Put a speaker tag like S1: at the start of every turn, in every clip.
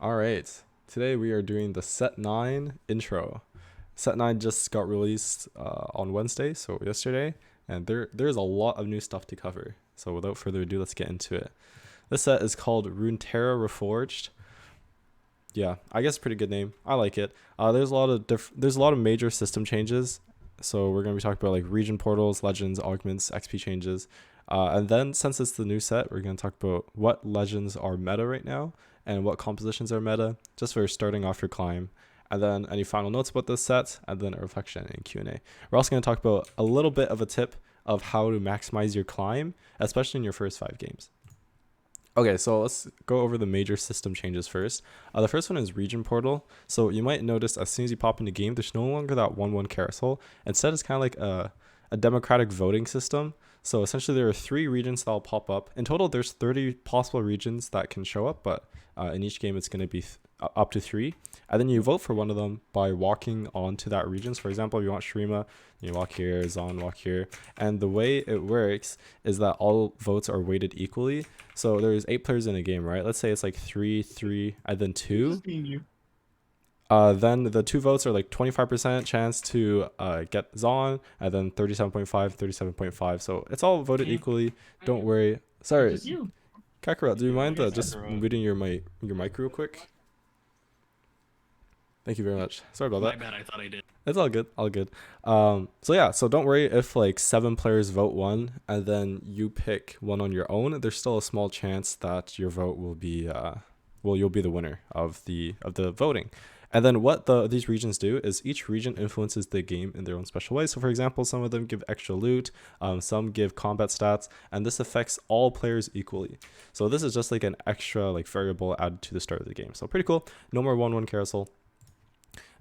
S1: All right. Today we are doing the Set 9 intro. Set 9 just got released on Wednesday, so yesterday, and there's a lot of new stuff to cover. So without further ado, let's get into it. This set is called Runeterra Reforged. Yeah, I guess pretty good name. I like it. There's a lot of major system changes. So we're gonna be talking about like region portals, legends, augments, XP changes, and then since it's the new set, we're gonna talk about what legends are meta right now and what compositions are meta, just for starting off your climb. And then any final notes about this set, and then a reflection and Q&A. We're also gonna talk about a little bit of a tip of how to maximize your climb, especially in your first 5 games. Okay, so let's go over the major system changes first. The first one is region portal. So you might notice as soon as you pop into game, there's no longer that 1-1 carousel. Instead, it's kind of like a democratic voting system. So essentially, there are 3 regions that will pop up. In total, there's 30 possible regions that can show up, but in each game, it's going to be up to 3. And then you vote for one of them by walking onto that region. So for example, if you want Shrima, you walk here, Zon walk here. And the way it works is that all votes are weighted equally. So there's 8 players in a game, right? Let's say it's like 3, 3, and then 2. Then the 2 votes are like 25% chance to get Zon, and then 37.5, 37.5. So it's all voted equally. Don't worry. Sorry, Kakarot, do you mind just muting your mic real quick? Thank you very much. Sorry about that.
S2: My bad, I thought I did.
S1: It's all good, all good. So yeah, so don't worry if like 7 players vote one and then you pick one on your own. There's still a small chance that your vote will be, you'll be the winner of the voting. And then what these regions do is each region influences the game in their own special way. So for example, some of them give extra loot, some give combat stats, and this affects all players equally. So this is just like an extra like variable added to the start of the game. So pretty cool. No more 1-1 carousel.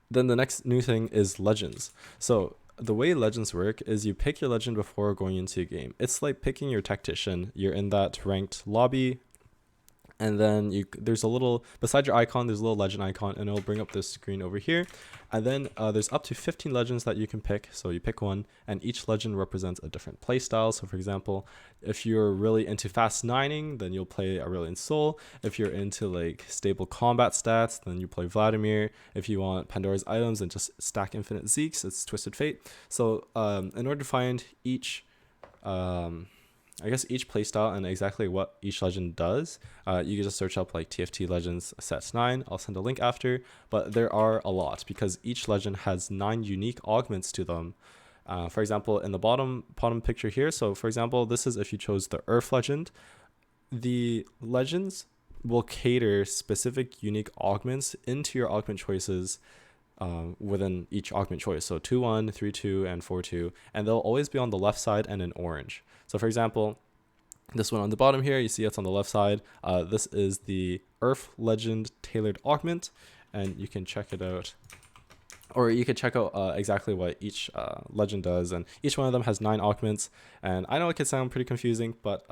S1: Then the next new thing is legends. So the way legends work is you pick your legend before going into a game. It's like picking your tactician. You're in that ranked lobby, and then there's a little, beside your icon, there's a little legend icon, and it'll bring up this screen over here. And then there's up to 15 legends that you can pick. So you pick one, and each legend represents a different play style. So for example, if you're really into fast nining, then you'll play Aurelion Sol. If you're into like stable combat stats, then you play Vladimir. If you want Pandora's items and just stack infinite Zeeks, it's Twisted Fate. So in order to find each each playstyle and exactly what each legend does, you can just search up like TFT Legends Sets 9. I'll send a link after, but there are a lot because each legend has 9 unique augments to them. For example, in the bottom picture here, so for example, this is if you chose the Earth legend. The legends will cater specific unique augments into your augment choices within each augment choice. So 2-1, 3-2, and 4-2, and they'll always be on the left side and in orange. So for example, this one on the bottom here, you see it's on the left side. This is the Earth Legend Tailored Augment, and you can check it out. Or you could check out exactly what each legend does, and each one of them has 9 augments. And I know it could sound pretty confusing, but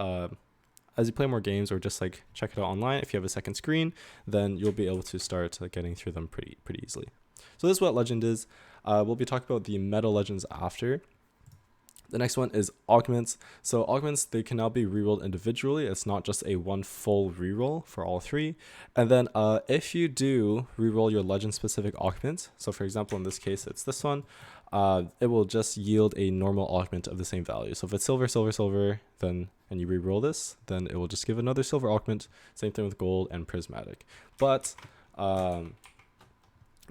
S1: as you play more games or just like check it out online, if you have a second screen, then you'll be able to start getting through them pretty easily. So this is what legend is. We'll be talking about the meta legends after. The next one is augments. So augments, they can now be rerolled individually. It's not just a one full reroll for all 3. And then if you do reroll your legend specific augment, so for example, in this case, it's this one, it will just yield a normal augment of the same value. So if it's silver, silver, silver, then and you reroll this, then it will just give another silver augment. Same thing with gold and prismatic. But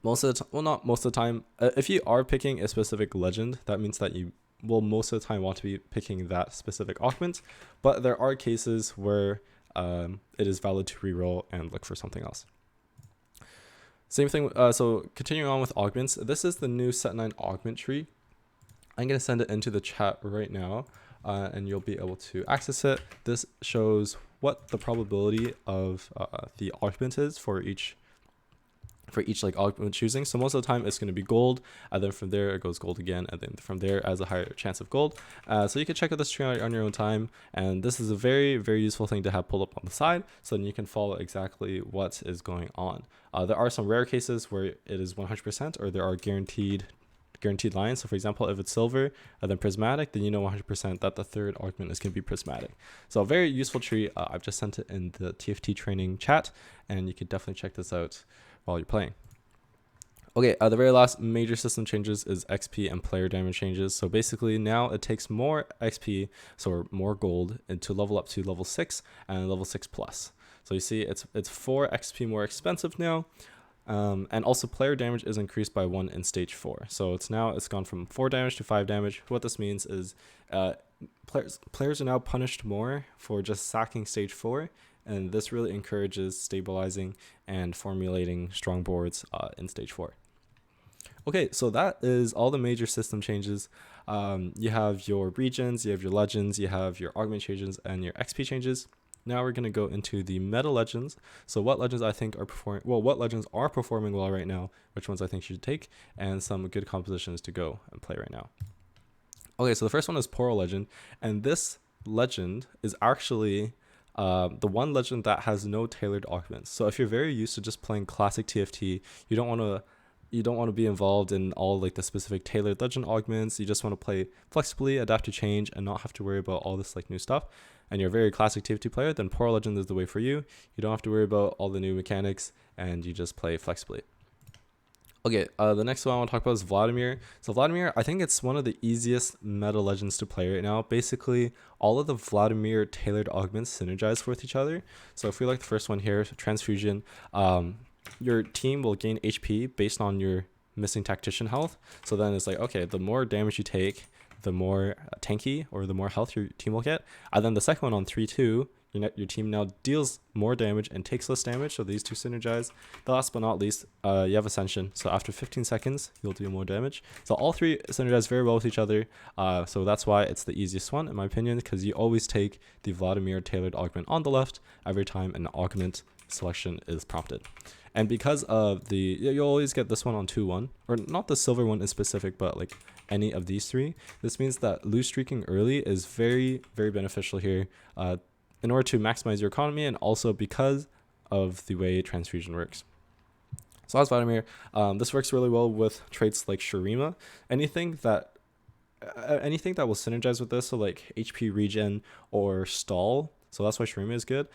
S1: most of the time, well, not most of the time, if you are picking a specific legend, that means that you will most of the time want to be picking that specific augment. But there are cases where it is valid to reroll and look for something else. Same thing, so continuing on with augments, this is the new Set 9 augment tree. I'm going to send it into the chat right now, and you'll be able to access it. This shows what the probability of the augment is for each like augment choosing. So most of the time it's going to be gold, and then from there it goes gold again, and then from there has a higher chance of gold. So you can check out this tree on your own time, and this is a very useful thing to have pulled up on the side, so then you can follow exactly what is going on. There are some rare cases where it is 100%, or there are guaranteed guaranteed line. So for example, if it's silver and then prismatic, then you know 100% that the third augment is going to be prismatic. So a very useful tree. I've just sent it in the TFT training chat, and you can definitely check this out while you're playing. Okay, the very last major system changes is XP and player damage changes. So basically now it takes more XP, so more gold, and to level up to level 6 and level 6 plus. So you see it's 4 XP more expensive now. And also player damage is increased by 1 in stage 4. So it's gone from 4 damage to 5 damage. What this means is players are now punished more for just sacking stage 4. And this really encourages stabilizing and formulating strong boards in stage 4. Okay, so that is all the major system changes. You have your regions, you have your legends, you have your augment changes, and your XP changes. Now we're going to go into the meta legends. So what legends I think are what legends are performing well right now, which ones I think you should take, and some good compositions to go and play right now. Okay, so the first one is Poro Legend, and this legend is actually the one legend that has no tailored augments. So if you're very used to just playing classic TFT, you don't want to be involved in all like the specific tailored legend augments. You just want to play flexibly, adapt to change, and not have to worry about all this like new stuff. And you're a very classic TFT player, then Poro Legend is the way for you. You don't have to worry about all the new mechanics, and you just play flexibly. Okay, the next one I want to talk about is Vladimir. So Vladimir, I think it's one of the easiest meta legends to play right now. Basically, all of the Vladimir tailored augments synergize with each other. So if we like the first one here, Transfusion, your team will gain HP based on your missing tactician health. So then it's like, okay, the more damage you take, the more tanky or the more health your team will get. And then the second one on 3-2, your team now deals more damage and takes less damage. So these two synergize. The last but not least, you have Ascension. So after 15 seconds, you'll deal more damage. So all three synergize very well with each other. So that's why it's the easiest one, in my opinion, because you always take the Vladimir tailored augment on the left every time an augment selection is prompted. And because of you'll always get this one on 2-1, or not the silver one in specific, but like any of these three. This means that loose streaking early is very, very beneficial here in order to maximize your economy, and also because of the way Transfusion works. So that's Vladimir. This works really well with traits like Shurima. Anything that will synergize with this, so like HP regen or stall. So that's why Shurima is good.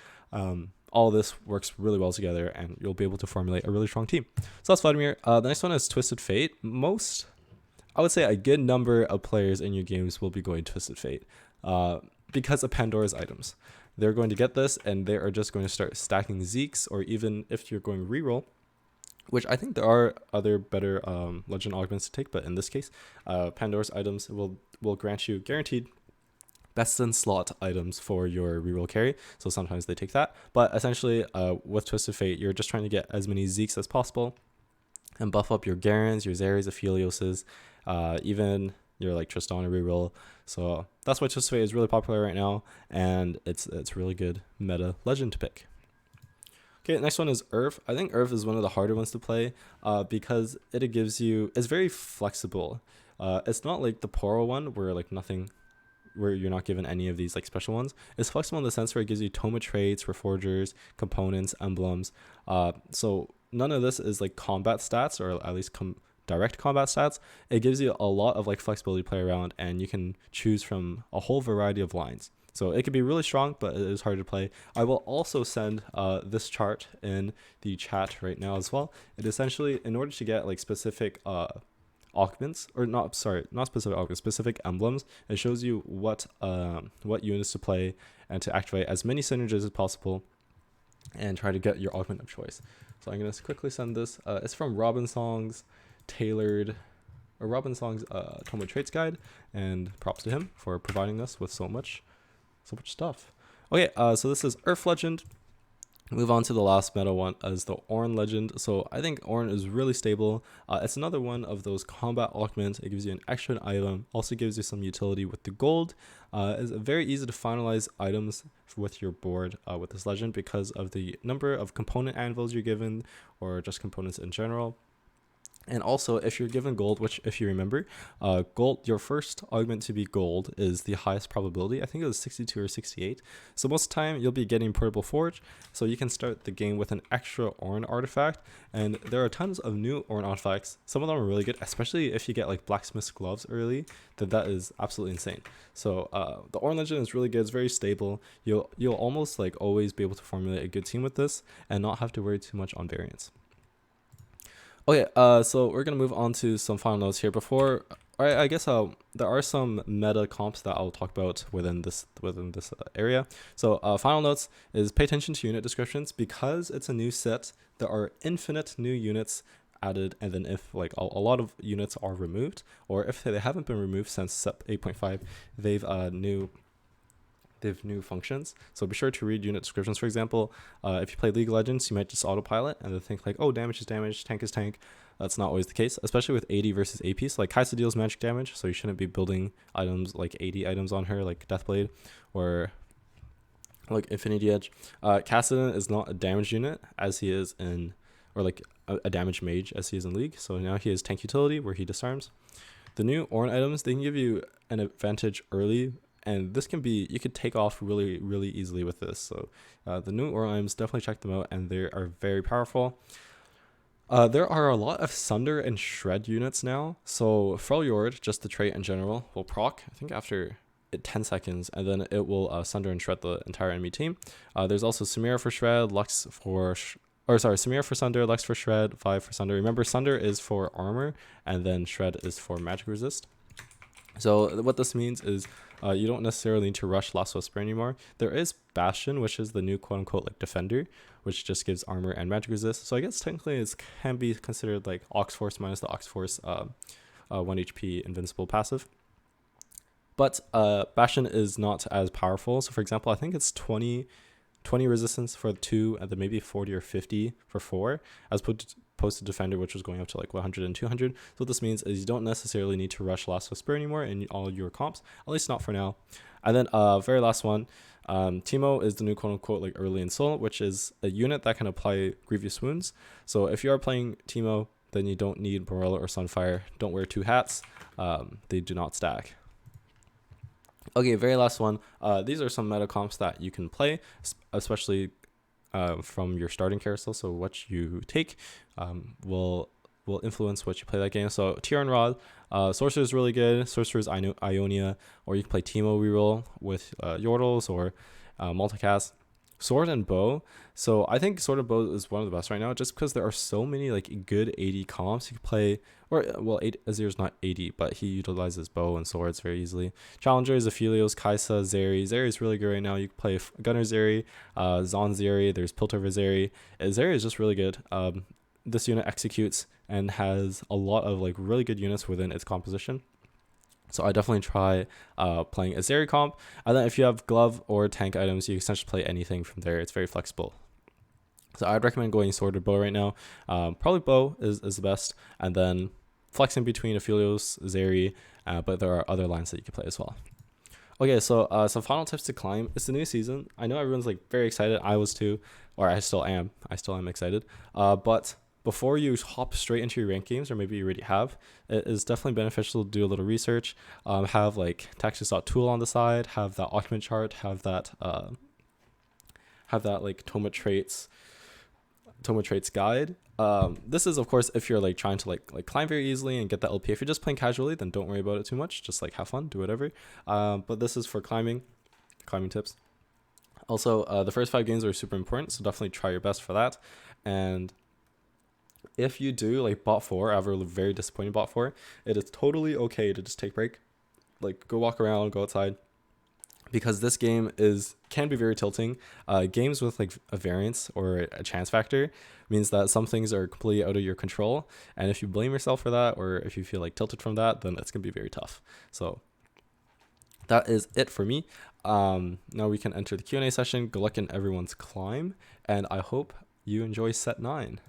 S1: All of this works really well together, and you'll be able to formulate a really strong team. So that's Vladimir. The next one is Twisted Fate. I would say a good number of players in your games will be going Twisted Fate because of Pandora's items. They're going to get this, and they are just going to start stacking Zeeks, or even if you're going reroll, which I think there are other better legend augments to take, but in this case, Pandora's items will grant you guaranteed best in slot items for your reroll carry. So sometimes they take that, but essentially with Twisted Fate, you're just trying to get as many Zeeks as possible and buff up your Garens, your Zeres, Aphelioses, even your like Tristana reroll. So that's why Twisted Fate is really popular right now, and it's really good meta legend to pick. Okay, next one is Earth. I think Earth is one of the harder ones to play because it's very flexible. It's not like the Poro one where you're not given any of these like special ones. It's flexible in the sense where it gives you Toma traits, Reforgers, components, emblems. So none of this is like combat stats, or at least direct combat stats. It gives you a lot of like flexibility to play around, and you can choose from a whole variety of lines. So it can be really strong, but it is hard to play. I will also send this chart in the chat right now as well. It essentially, in order to get like specific augments, or not specific augments, specific emblems, it shows you what units to play and to activate as many synergies as possible and try to get your augment of choice. So I'm going to quickly send this. It's from Robinsong's Toma Traits Guide, and props to him for providing us with so much stuff. Okay, so this is Earth Legend. Move on to the last meta one as the Ornn Legend. So I think Ornn is really stable. It's another one of those combat augments. It gives you an extra item, also gives you some utility with the gold. It's very easy to finalize items with your board with this legend because of the number of component anvils you're given, or just components in general. And also, if you're given gold, which if you remember, gold, your first augment to be gold is the highest probability. I think it was 62 or 68. So most of the time you'll be getting Portable Forge. So you can start the game with an extra Ornn artifact. And there are tons of new Ornn artifacts. Some of them are really good, especially if you get like Blacksmith's Gloves early, then that is absolutely insane. So the Ornn Legend is really good. It's very stable. You'll almost like always be able to formulate a good team with this and not have to worry too much on variance. Okay, so we're gonna move on to some final notes here. Before, I guess there are some meta comps that I'll talk about within this area. So final notes is pay attention to unit descriptions because it's a new set. There are infinite new units added, and then if like a lot of units are removed, or if they haven't been removed since set 8.5, they've new functions. So be sure to read unit descriptions. For example, if you play League of Legends, you might just autopilot and then think like, oh, damage is damage, tank is tank. That's not always the case, especially with AD versus AP. So like Kai'Sa deals magic damage, so you shouldn't be building items like AD items on her, like Deathblade or like Infinity Edge. Kassadin is not a damage unit as he is in, or like a damage mage as he is in League. So now he has tank utility where he disarms. The new Ornn items, they can give you an advantage early, and this can be, you could take off really, really easily with this. So the new Ornn items, definitely check them out, and they are very powerful. There are a lot of Sunder and Shred units now. So Freljord, just the trait in general, will proc, I think after 10 seconds, and then it will Sunder and Shred the entire enemy team. There's also Samira for Shred, Lux for... Samira for Sunder, Lux for Shred, Vi for Sunder. Remember, Sunder is for armor, and then Shred is for magic resist. So what this means is you don't necessarily need to rush Last Whisper anymore. There is Bastion, which is the new quote-unquote like defender, which just gives armor and magic resist. So I guess technically it can be considered like Ox Force minus the Ox Force 1 HP invincible passive. But Bastion is not as powerful. So for example, I think it's 20 resistance for 2, and then maybe 40 or 50 for 4, as opposed to Defender, which was going up to like 100 and 200. So what this means is you don't necessarily need to rush Last Whisper anymore in all your comps, at least not for now. And then very last one, Teemo is the new quote-unquote like early in Soul, which is a unit that can apply Grievous Wounds. So if you are playing Teemo, then you don't need Morella or Sunfire. Don't wear 2 hats. They do not stack. Okay, very last one. These are some meta comps that you can play, especially from your starting carousel. So what you take will influence what you play that game. So Tier and Rod, Sorcerer is really good. Sorcerer is Ionia, or you can play Teemo reroll with Yordles or multicast. Sword and Bow. So I think Sword and Bow is one of the best right now, just because there are so many like good AD comps you can play. Or well, Azir's not AD, but he utilizes bow and swords very easily. Challenger is Aphelios, Kai'Sa, Zeri. Zeri is really good right now. You can play Gunner Zeri, Zon Zeri. There's Piltover Zeri. Zeri is just really good. This unit executes and has a lot of like really good units within its composition. So I definitely try playing a Zeri comp. And then if you have glove or tank items, you can essentially play anything from there. It's very flexible. So I'd recommend going sword or bow right now. Probably bow is the best. And then flexing between Aphelios, Zeri, but there are other lines that you can play as well. Okay, so some final tips to climb. It's the new season. I know everyone's like very excited. I was too, or I still am. I still am excited. But before you hop straight into your ranked games, or maybe you already have, it is definitely beneficial to do a little research. Have like tactics.tool on the side, have that augment chart, have that like Toma traits guide. This is of course if you're like trying to like climb very easily and get that LP. If you're just playing casually, then don't worry about it too much. Just like have fun, do whatever. But this is for climbing tips. Also, the first 5 games are super important, so definitely try your best for that. And if you do like bot 4, ever very disappointing bot 4, it is totally okay to just take a break, like go walk around, go outside, because this game can be very tilting. Games with like a variance or a chance factor means that some things are completely out of your control, and if you blame yourself for that, or if you feel like tilted from that, then it's gonna be very tough. So that is it for me. Now we can enter the Q&A session. Good luck in everyone's climb, and I hope you enjoy set 9.